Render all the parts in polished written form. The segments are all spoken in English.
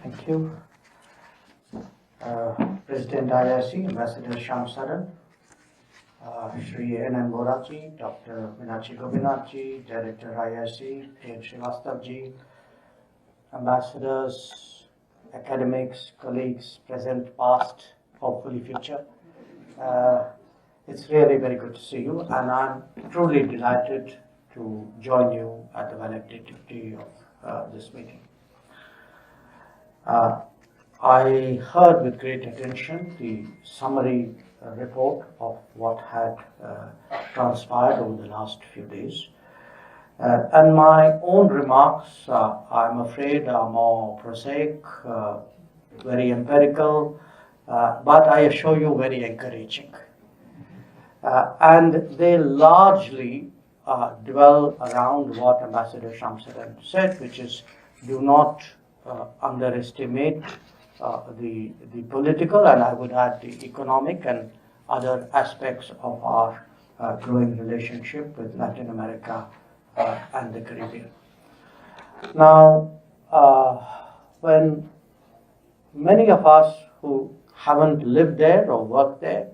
Thank you. President IIC, Ambassador Shamsaran, Shri N.N. Boraji, Dr. Meenakshi Gopinathji, Director IIC, K. Srivastavji, ambassadors, academics, colleagues, present, past, hopefully future. It's really very good to see you, and I'm truly delighted to join you at the valedictory of this meeting. I heard with great attention the summary report of what had transpired over the last few days. And my own remarks, I'm afraid, are more prosaic, very empirical, but I assure you very encouraging. And they largely dwell around what Ambassador Shamsaran said, which is do not underestimate the political, and I would add the economic and other aspects of our growing relationship with Latin America and the Caribbean. Now, when many of us who haven't lived there or worked there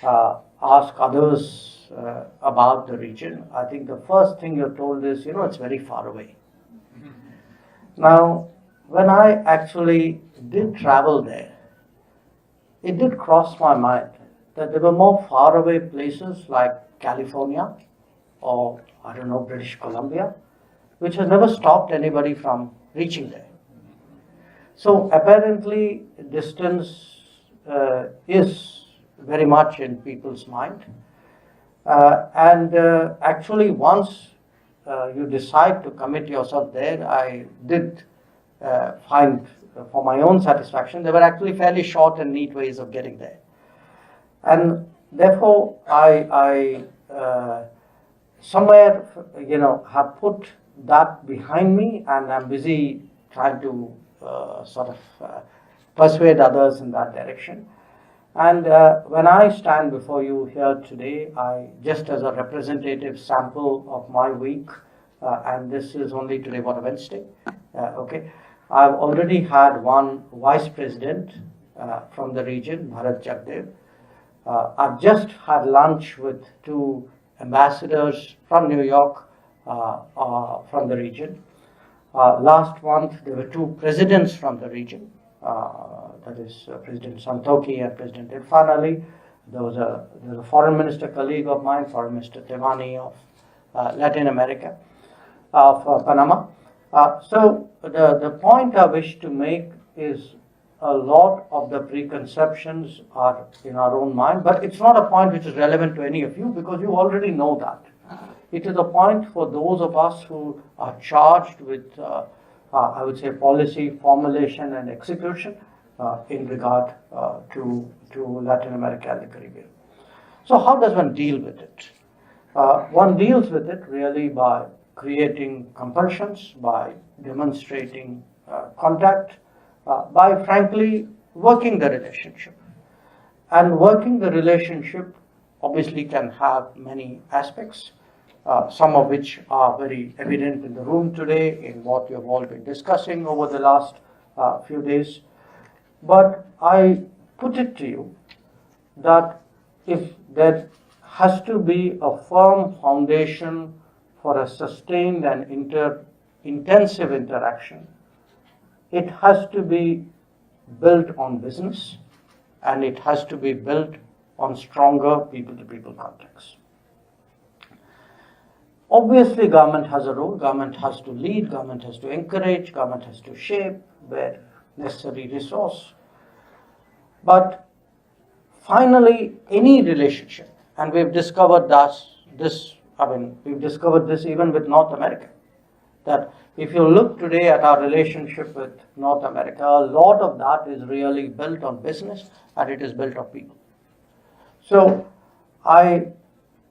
ask others about the region, I think the first thing you're told is, it's very far away. Now, when I actually did travel there, it did cross my mind that there were more faraway places like California or, British Columbia, which has never stopped anybody from reaching there. So apparently distance is very much in people's mind. And actually once you decide to commit yourself there, I did find, for my own satisfaction, there were actually fairly short and neat ways of getting there. And therefore, I somewhere, have put that behind me, and I'm busy trying to persuade others in that direction. And when I stand before you here today, just as a representative sample of my week, and this is only today, Wednesday, okay. I've already had one vice president from the region, Bharat Jagdev. I've just had lunch with two ambassadors from New York from the region. Last month, there were two presidents from the region, that is President Santokhi and President Irfan Ali. There was a foreign minister colleague of mine, Foreign Minister Tevani of Latin America, of Panama. So the point I wish to make is a lot of the preconceptions are in our own mind, but it's not a point which is relevant to any of you because you already know that. It is a point for those of us who are charged with, I would say, policy formulation and execution in regard to Latin America and the Caribbean. So how does one deal with it? One deals with it really by creating compulsions, by demonstrating contact, by frankly working the relationship. And working the relationship obviously can have many aspects, some of which are very evident in the room today, in what you have all been discussing over the last few days. But I put it to you that if there has to be a firm foundation for a sustained and intensive interaction, it has to be built on business, and it has to be built on stronger people-to-people contacts. Obviously, government has a role. Government has to lead, government has to encourage, government has to shape where necessary resource. But finally, any relationship, and we've discovered we've discovered this even with North America, that if you look today at our relationship with North America, a lot of that is really built on business and it is built on people. So I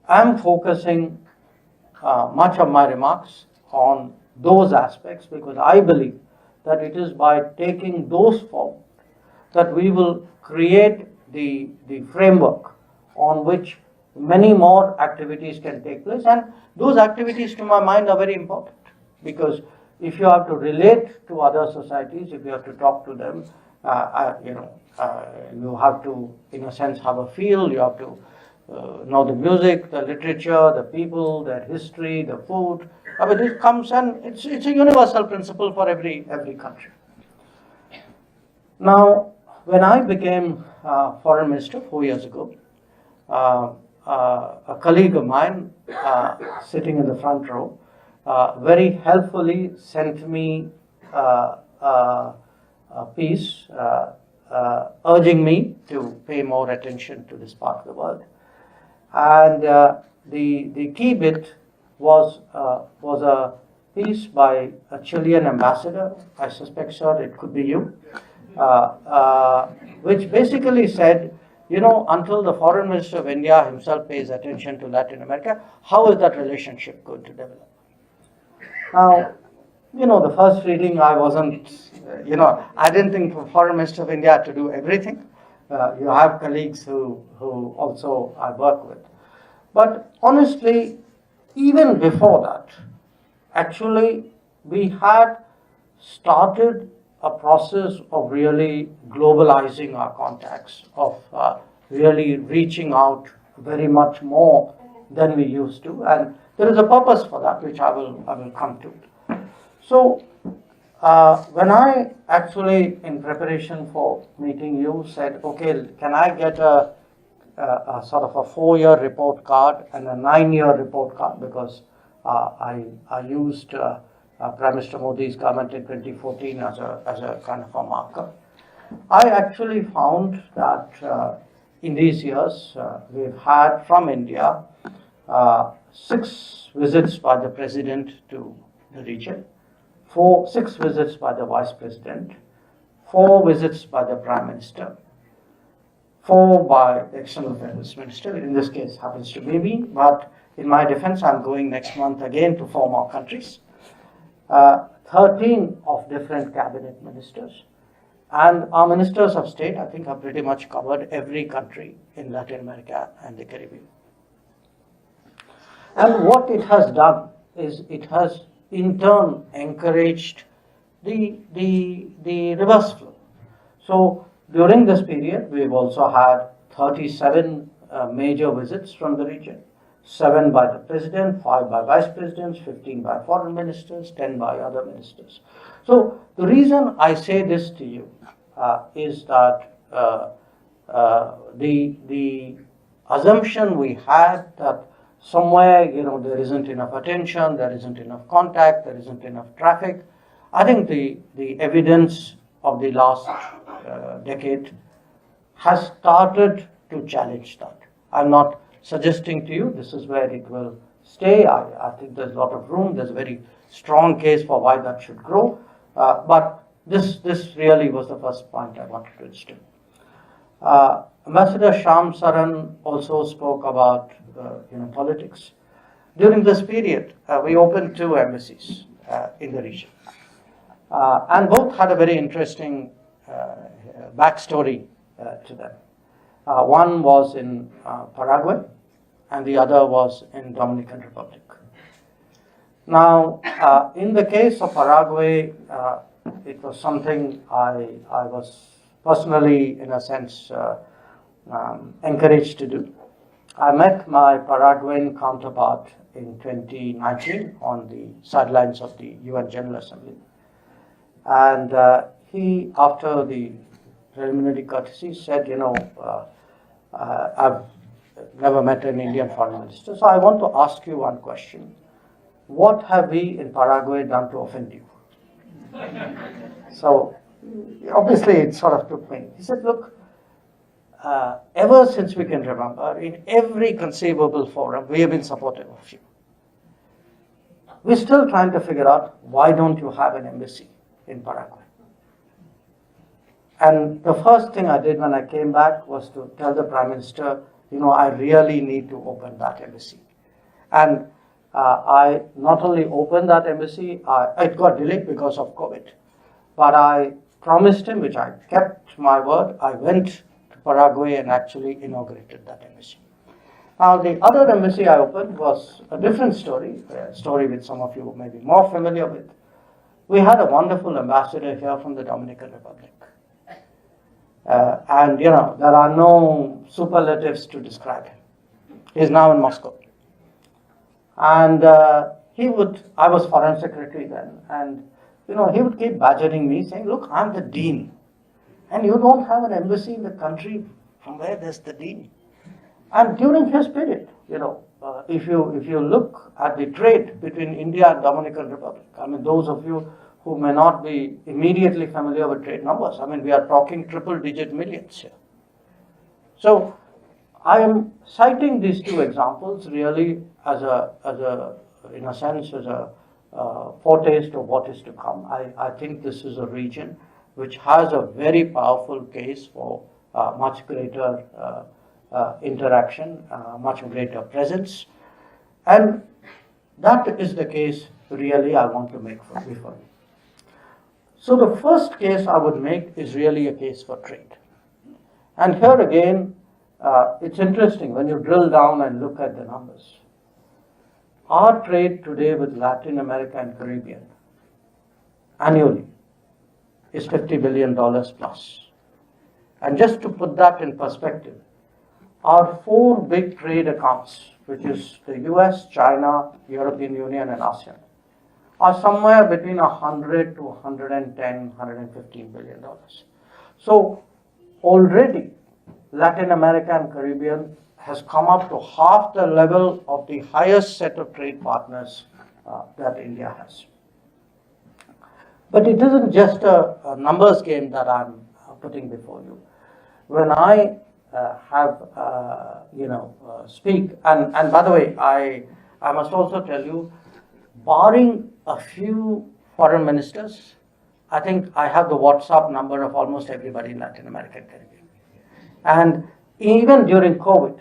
am focusing much of my remarks on those aspects because I believe that it is by taking those forward that we will create the framework on which many more activities can take place, and those activities to my mind are very important because if you have to relate to other societies, if you have to talk to them, you have to, in a sense, have a feel. You have to know the music, the literature, the people, their history, the food. I mean, it comes and it's a universal principle for every country. Now, when I became foreign minister 4 years ago, a colleague of mine sitting in the front row very helpfully sent me a piece urging me to pay more attention to this part of the world. And the key bit was a piece by a Chilean ambassador. I suspect, sir, it could be you, which basically said, until the foreign minister of India himself pays attention to Latin America, how is that relationship going to develop? Now, the first reading, I wasn't, I didn't think the foreign minister of India had to do everything. You have colleagues who also I work with. But honestly, even before that, actually, we had started a process of really globalizing our contacts, of really reaching out very much more than we used to. And there is a purpose for that, which I will come to. So, when I actually, in preparation for meeting you, said, okay, can I get a sort of a 4-year report card and a 9-year report card, because I used Prime Minister Modi's government in 2014 as a kind of a marker. I actually found that in these years we've had from India 6 visits by the President to the region, 6 visits by the Vice President, 4 visits by the Prime Minister, 4 by the External Affairs Minister. In this case happens to be me, but in my defense I'm going next month again to 4 more countries. 13 of different cabinet ministers. And our ministers of state, I think, have pretty much covered every country in Latin America and the Caribbean. And what it has done is it has in turn encouraged the reverse flow. So during this period, we've also had 37 major visits from the region. 7 by the President, 5 by Vice Presidents, 15 by foreign ministers, 10 by other ministers. So the reason I say this to you is that the assumption we had that somewhere, there isn't enough attention, there isn't enough contact, there isn't enough traffic. I think the evidence of the last decade has started to challenge that. I'm not suggesting to you this is where it will stay. I think there's a lot of room. There's a very strong case for why that should grow. But this really was the first point I wanted to instill. Ambassador Shyam Saran also spoke about politics. During this period, we opened 2 embassies in the region, and both had a very interesting backstory to them. One was in Paraguay, and the other was in Dominican Republic. Now, in the case of Paraguay, it was something I was personally, in a sense, encouraged to do. I met my Paraguayan counterpart in 2019 on the sidelines of the UN General Assembly. And he, after the preliminary courtesy, said, I've never met an Indian foreign minister, so I want to ask you one question. What have we in Paraguay done to offend you? So, obviously, it sort of took me. He said, look, ever since we can remember, in every conceivable forum, we have been supportive of you. We're still trying to figure out, why don't you have an embassy in Paraguay? And the first thing I did when I came back was to tell the Prime Minister, I really need to open that embassy. And I not only opened that embassy, it got delayed because of COVID, but I promised him, which I kept my word, I went to Paraguay and actually inaugurated that embassy. Now, the other embassy I opened was a different story, a story which some of you may be more familiar with. We had a wonderful ambassador here from the Dominican Republic. And there are no superlatives to describe him. He's now in Moscow. And I was foreign secretary then, and he would keep badgering me, saying, look, I'm the dean. And you don't have an embassy in the country from where there's the dean. And during his period, if you look at the trade between India and Dominican Republic, I mean, those of you who may not be immediately familiar with trade numbers, I mean, we are talking triple-digit millions here. So I am citing these two examples really as a foretaste of what is to come. I think this is a region which has a very powerful case for much greater interaction, much greater presence, and that is the case really I want to make before you. So the first case I would make is really a case for trade. And here again, it's interesting when you drill down and look at the numbers. Our trade today with Latin America and Caribbean annually is $50 billion plus. And just to put that in perspective, our four big trade accounts, which is the US, China, European Union, and ASEAN, are somewhere between 100 to 110, 115 billion dollars. So already Latin America and Caribbean has come up to half the level of the highest set of trade partners that India has. But it isn't just a numbers game that I'm putting before you. When I speak, and by the way, I must also tell you, barring a few foreign ministers, I think I have the WhatsApp number of almost everybody in Latin America and Caribbean. And even during COVID,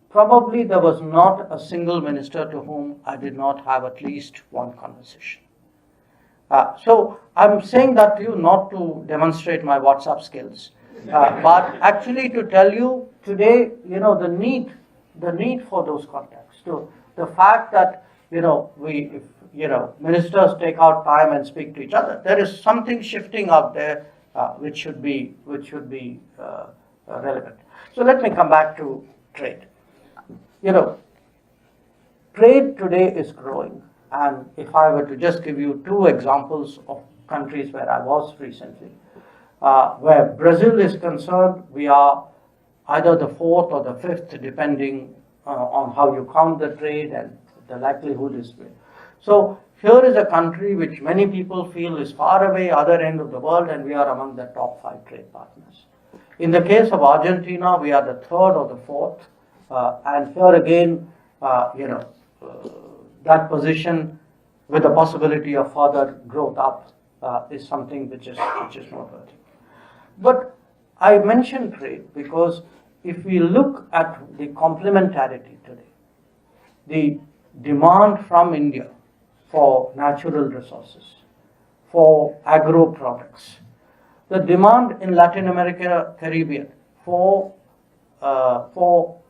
probably there was not a single minister to whom I did not have at least one conversation. So I'm saying that to you not to demonstrate my WhatsApp skills, but actually to tell you today, the need for those contacts. So the fact that ministers take out time and speak to each other, there is something shifting out there which should be relevant. So let me come back to trade. Trade today is growing, and if I were to just give you two examples of countries where I was recently, where Brazil is concerned, we are either the fourth or the fifth, depending on how you count the trade, and the likelihood is great. So here is a country which many people feel is far away, other end of the world, and we are among the top 5 trade partners. In the case of Argentina, we are the third or the fourth, and here again, that position with the possibility of further growth up is something which is noteworthy. But I mention trade because if we look at the complementarity today, the demand from India for natural resources, for agro products, the demand in Latin America, Caribbean for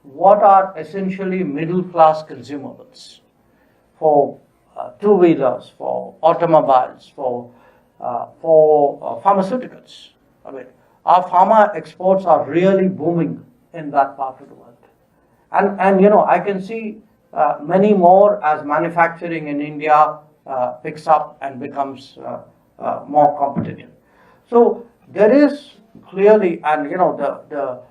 what are essentially middle class consumables, for two-wheelers, for automobiles, for pharmaceuticals. I mean, our pharma exports are really booming in that part of the world. And I can see many more as manufacturing in India picks up and becomes more competitive. So there is clearly, and the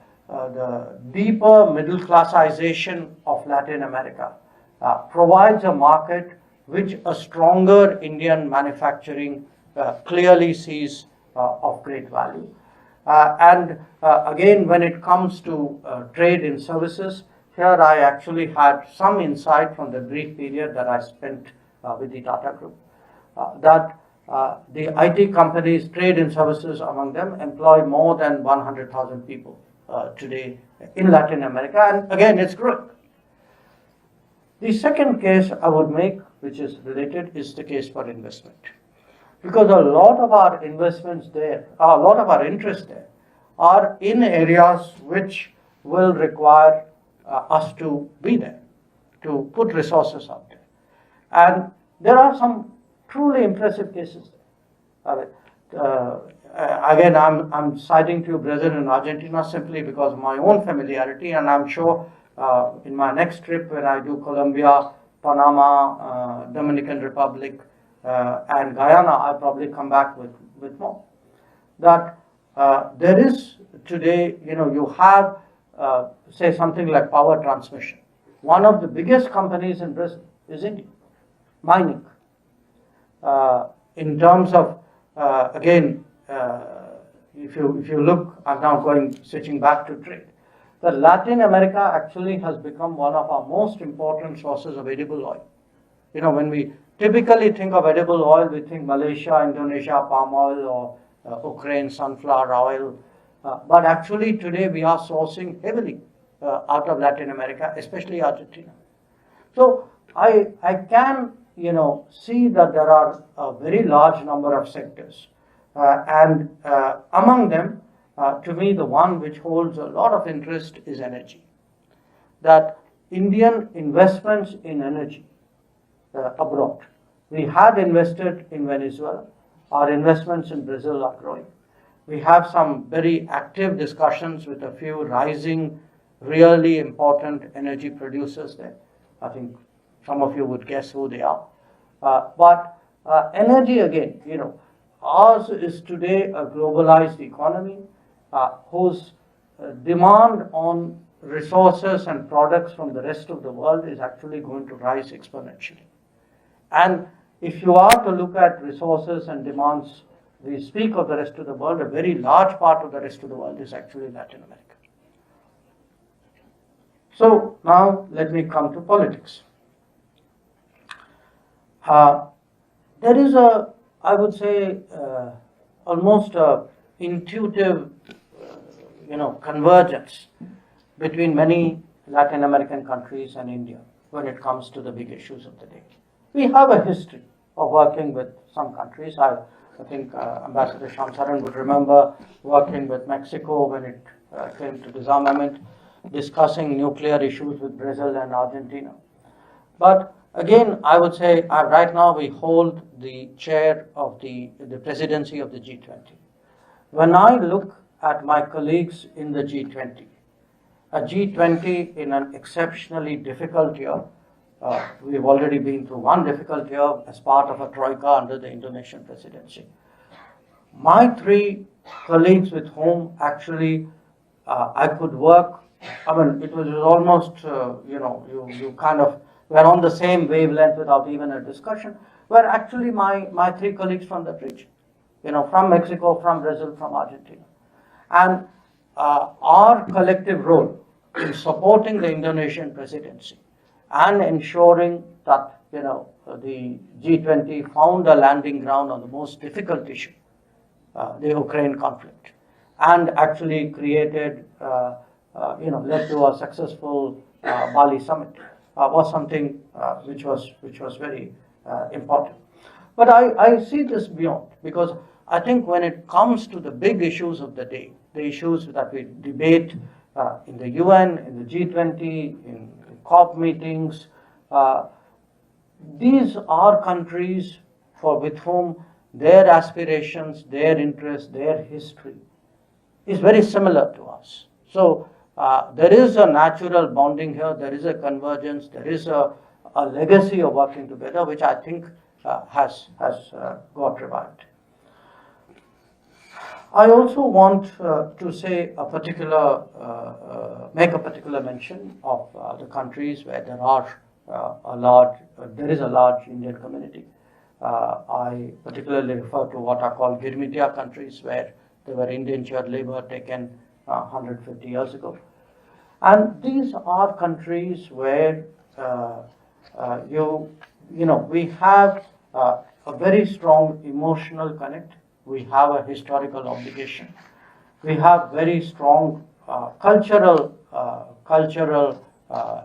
deeper middle classization of Latin America provides a market which a stronger Indian manufacturing clearly sees of great value. Again, when it comes to trade in services, here I actually had some insight from the brief period that I spent with the Tata Group, that the IT companies, trade in services among them, employ more than 100,000 people today in Latin America, and again, it's growing. The second case I would make, which is related, is the case for investment. Because a lot of our investments there, a lot of our interests there, are in areas which will require us to be there, to put resources out there. And there are some truly impressive cases there. Again, I'm citing to you Brazil and Argentina simply because of my own familiarity, and I'm sure in my next trip when I do Colombia, Panama, Dominican Republic, and Guyana, I'll probably come back with more. That there is today, you have, say, something like power transmission. One of the biggest companies in Brazil is India, mining. In terms of, again, if you look, I'm now switching back to trade. The Latin America actually has become one of our most important sources of edible oil. When we typically think of edible oil, we think Malaysia, Indonesia, palm oil, or Ukraine, sunflower oil. But actually today we are sourcing heavily out of Latin America, especially Argentina. So I can, see that there are a very large number of sectors. And among them, to me, the one which holds a lot of interest is energy. That Indian investments in energy abroad. We had invested in Venezuela. Our investments in Brazil are growing. We have some very active discussions with a few rising, really important energy producers there. I think some of you would guess who they are. But energy, again, ours is today a globalized economy whose demand on resources and products from the rest of the world is actually going to rise exponentially. And if you are to look at resources and demands, we speak of the rest of the world, a very large part of the rest of the world is actually Latin America. So now let me come to politics. There is I would say, almost a intuitive, convergence between many Latin American countries and India when it comes to the big issues of the day. We have a history of working with some countries. I think Ambassador Shamsaran would remember working with Mexico when it came to disarmament, discussing nuclear issues with Brazil and Argentina. But again, I would say right now we hold the chair of the presidency of the G20. When I look at my colleagues in the G20, a G20 in an exceptionally difficult year, we've already been through one difficult year as part of a troika under the Indonesian presidency. My three colleagues with whom actually I could work, it was almost, you kind of were on the same wavelength without even a discussion, were actually my three colleagues from that region, from Mexico, from Brazil, from Argentina. And our collective role in supporting the Indonesian presidency and ensuring that, the G20 found a landing ground on the most difficult issue, the Ukraine conflict, and actually created, led to a successful Bali summit. Was something which was very important. But I see this beyond, because I think when it comes to the big issues of the day, the issues that we debate in the UN, in the G20, in COP meetings, these are countries with whom their aspirations, their interests, their history is very similar to us. So there is a natural bonding here, there is a convergence, there is a legacy of working together, which I think has got revived. I also want to say make a particular mention of the countries where there is a large Indian community. I particularly refer to what are called Girmitia countries, where there were indentured labor taken 150 years ago. And these are countries where we have a very strong emotional connect. We have a historical obligation. We have very strong cultural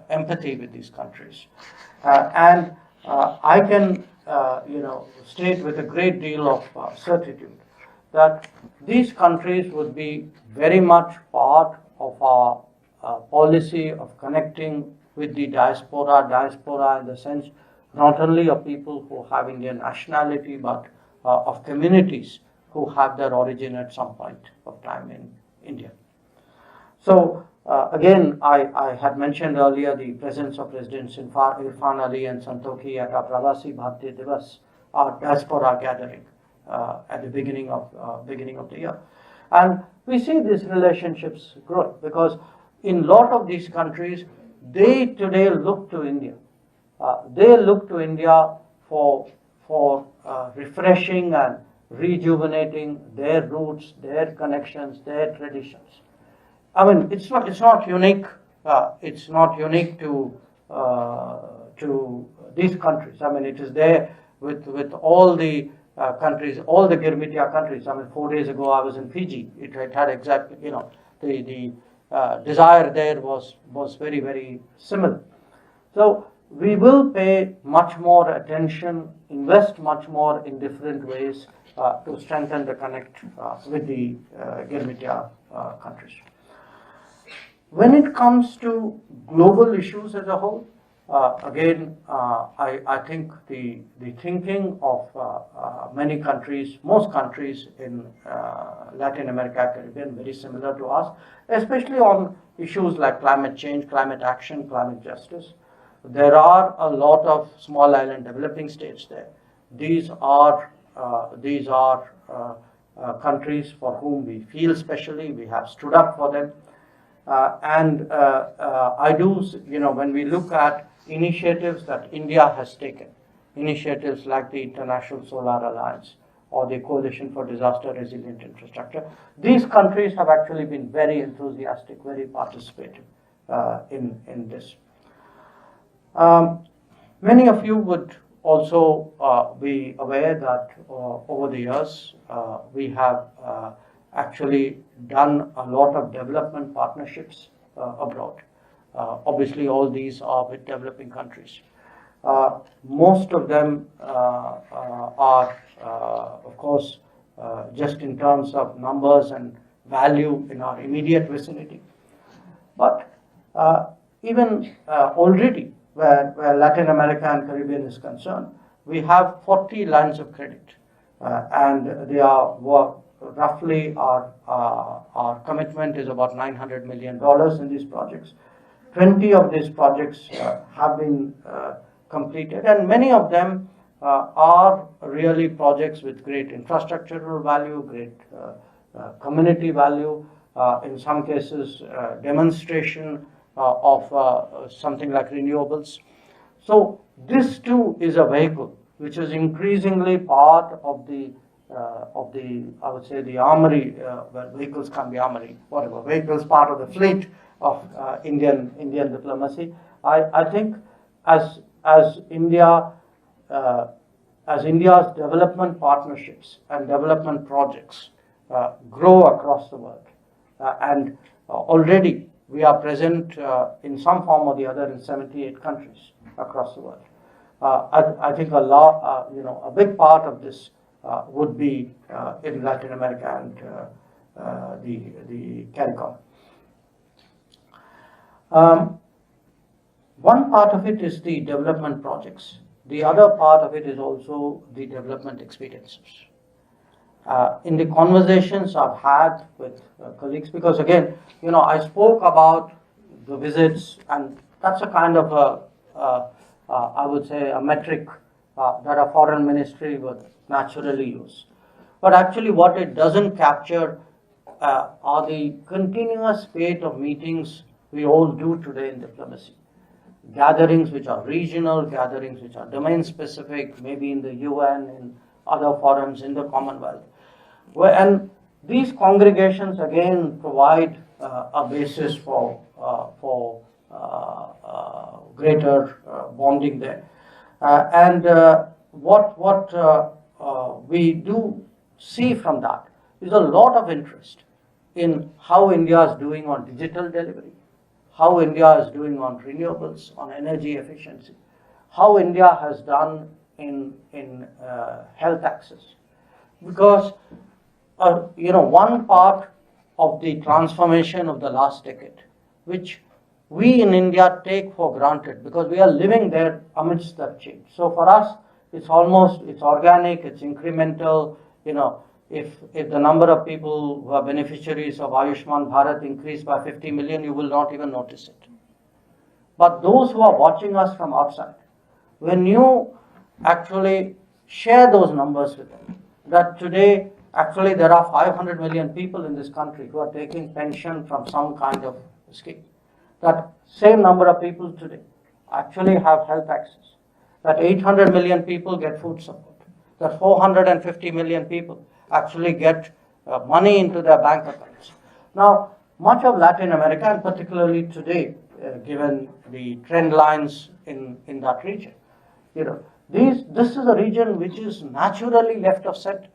empathy with these countries. And I can state with a great deal of certitude that these countries would be very much part of our policy of connecting with the diaspora in the sense not only of people who have Indian nationality, but of communities who have their origin at some point of time in India. So again, I had mentioned earlier the presence of Presidents Irfan Ali and Santokhi at our Pravasi Bharatiya Divas, our diaspora gathering at the beginning of the year. And we see these relationships grow because in a lot of these countries, they today look to India. They look to India for refreshing and rejuvenating their roots, their connections, their traditions. I mean, it's not unique. It's not unique to these countries. I mean, it is there with all the countries, all the Girmitia countries. I mean, 4 days ago I was in Fiji. It had exactly, the desire there was very, very similar. So we will pay much more attention, invest much more in different ways to strengthen the connect with the Girmitia countries. When it comes to global issues as a whole, again, I think the thinking of many countries, most countries in Latin America and Caribbean, very similar to us, especially on issues like climate change, climate action, climate justice. There are a lot of small island developing states there. These are countries for whom we feel specially. We have stood up for them. I do, when we look at initiatives that India has taken, initiatives like the International Solar Alliance or the Coalition for Disaster Resilient Infrastructure, these countries have actually been very enthusiastic, very participative in this. Many of you would also be aware that over the years we have actually done a lot of development partnerships abroad. Obviously, all these are with developing countries. Most of them are, of course, just in terms of numbers and value in our immediate vicinity. But even already, where Latin America and Caribbean is concerned, we have 40 lines of credit, and they are roughly our commitment is about $900 million in these projects. 20 of these projects have been completed, and many of them are really projects with great infrastructural value, great community value, in some cases demonstration of something like renewables. So this too is a vehicle which is increasingly part of the I would say the armory, well, vehicles can be armory, whatever, vehicles part of the fleet of Indian diplomacy. I think as India's development partnerships and development projects grow across the world, and already we are present in some form or the other in 78 countries across the world. I think a big part of this would be in Latin America and the CARICOM. One part of it is the development projects. The other part of it is also the development experiences. In the conversations I've had with colleagues, because again, I spoke about the visits, and that's a kind of I would say a metric that a foreign ministry would naturally use. But actually what it doesn't capture are the continuous spate of meetings we all do today in diplomacy. Gatherings which are regional, gatherings which are domain specific, maybe in the UN, in other forums, in the Commonwealth. And these congregations again provide a basis for greater bonding there. What we do see from that is a lot of interest in how India is doing on digital delivery, how India is doing on renewables, on energy efficiency, how India has done in health access. Because one part of the transformation of the last decade, which we in India take for granted because we are living there amidst that change. So for us, it's organic, it's incremental. If the number of people who are beneficiaries of Ayushman Bharat increase by 50 million, you will not even notice it. But those who are watching us from outside, when you actually share those numbers with them, that today actually there are 500 million people in this country who are taking pension from some kind of scheme. That same number of people today actually have health access. That 800 million people get food support. That 450 million people actually get money into their bank accounts. Now, much of Latin America, and particularly today, given the trend lines in that region, this is a region which is naturally left of center.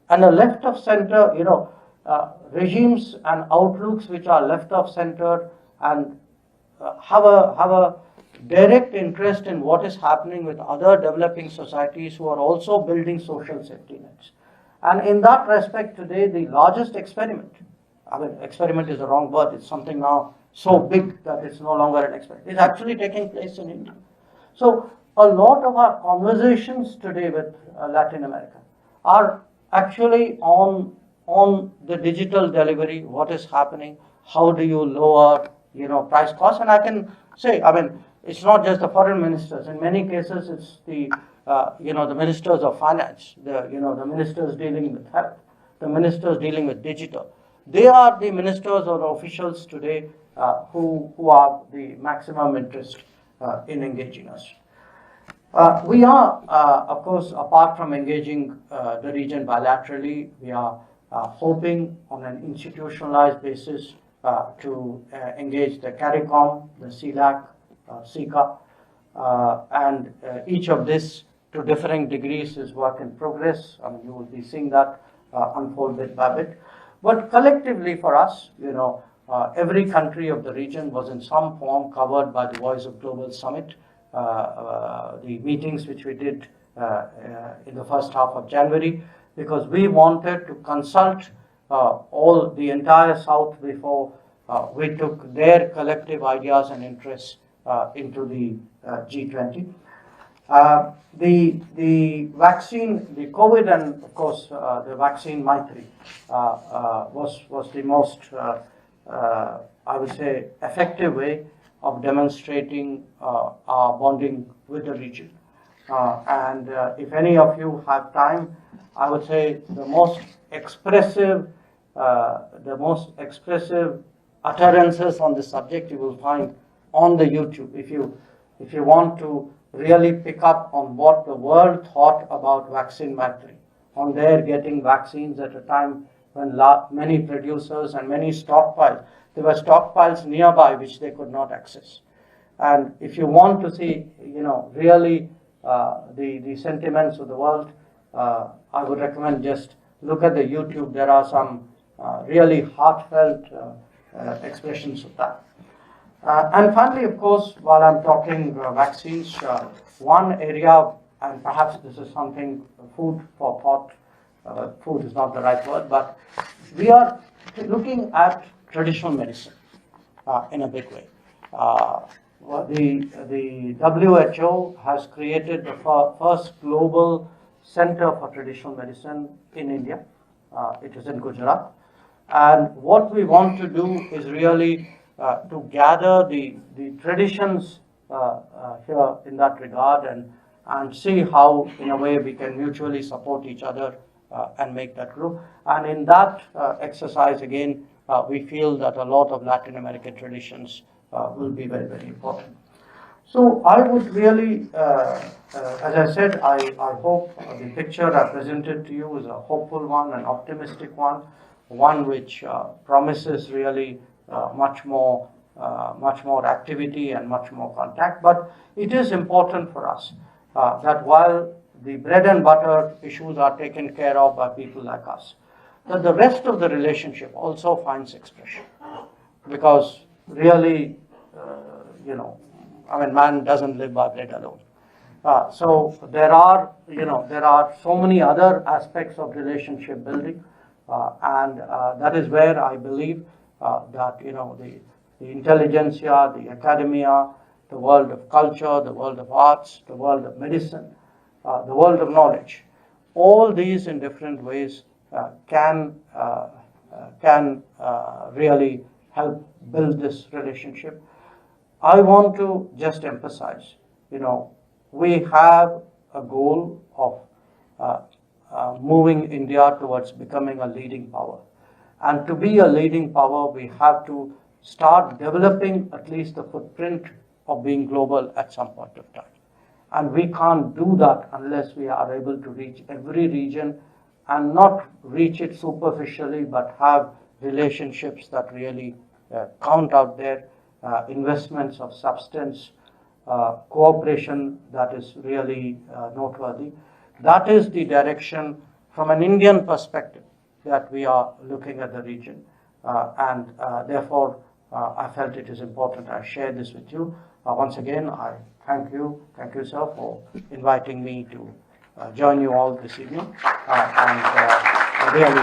And the left of center, regimes and outlooks which are left of center and have a direct interest in what is happening with other developing societies who are also building social safety nets. And in that respect, today, the largest experiment, experiment is the wrong word, it's something now so big that it's no longer an experiment, is actually taking place in India. So, a lot of our conversations today with Latin America are actually on the digital delivery, what is happening, how do you lower, price costs. And I can say, it's not just the foreign ministers. In many cases, it's the ministers of finance, the ministers dealing with health, the ministers dealing with digital. They are the ministers or the officials today who have the maximum interest in engaging us. We are, of course, apart from engaging the region bilaterally, we are hoping on an institutionalized basis to engage the CARICOM, the CELAC, SICA, and each of this to differing degrees is work in progress. You will be seeing that unfold bit by bit. But collectively for us, every country of the region was in some form covered by the Voice of Global Summit. The meetings which we did in the first half of January, because we wanted to consult all the entire South before we took their collective ideas and interests into the G20. The vaccine, the COVID, and of course the vaccine Maitri was the most, I would say, effective way of demonstrating our bonding with the region. And if any of you have time, I would say the most expressive utterances on the subject you will find on the YouTube. If you want to really pick up on what the world thought about vaccine Maitri, on their getting vaccines at a time when many producers and many stockpiles, there were stockpiles nearby which they could not access. And if you want to see, really the sentiments of the world, I would recommend just look at the YouTube. There are some really heartfelt expressions of that. And finally, of course, while I'm talking vaccines, one area, and perhaps this is something food for thought, food is not the right word, but we are looking at traditional medicine in a big way. The WHO has created the first global center for traditional medicine in India. It is in Gujarat. And what we want to do is really to gather the traditions here in that regard and see how, in a way, we can mutually support each other and make that grow. And in that exercise, again, we feel that a lot of Latin American traditions will be very, very important. So I would really, as I said, I hope the picture I presented to you is a hopeful one, an optimistic one which promises really much more activity and much more contact. But it is important for us that while the bread and butter issues are taken care of by people like us, that the rest of the relationship also finds expression. Because really, man doesn't live by bread alone. So there are so many other aspects of relationship building, and that is where I believe that the intelligentsia, the academia, the world of culture, the world of arts, the world of medicine, the world of knowledge. All these in different ways can really help build this relationship. I want to just emphasize, we have a goal of moving India towards becoming a leading power. And to be a leading power, we have to start developing at least the footprint of being global at some point of time. And we can't do that unless we are able to reach every region and not reach it superficially, but have relationships that really count out there, investments of substance, cooperation that is really noteworthy. That is the direction from an Indian perspective that we are looking at the region. And therefore, I felt it is important I share this with you. Once again, I thank you, sir, for inviting me to join you all this evening. And really,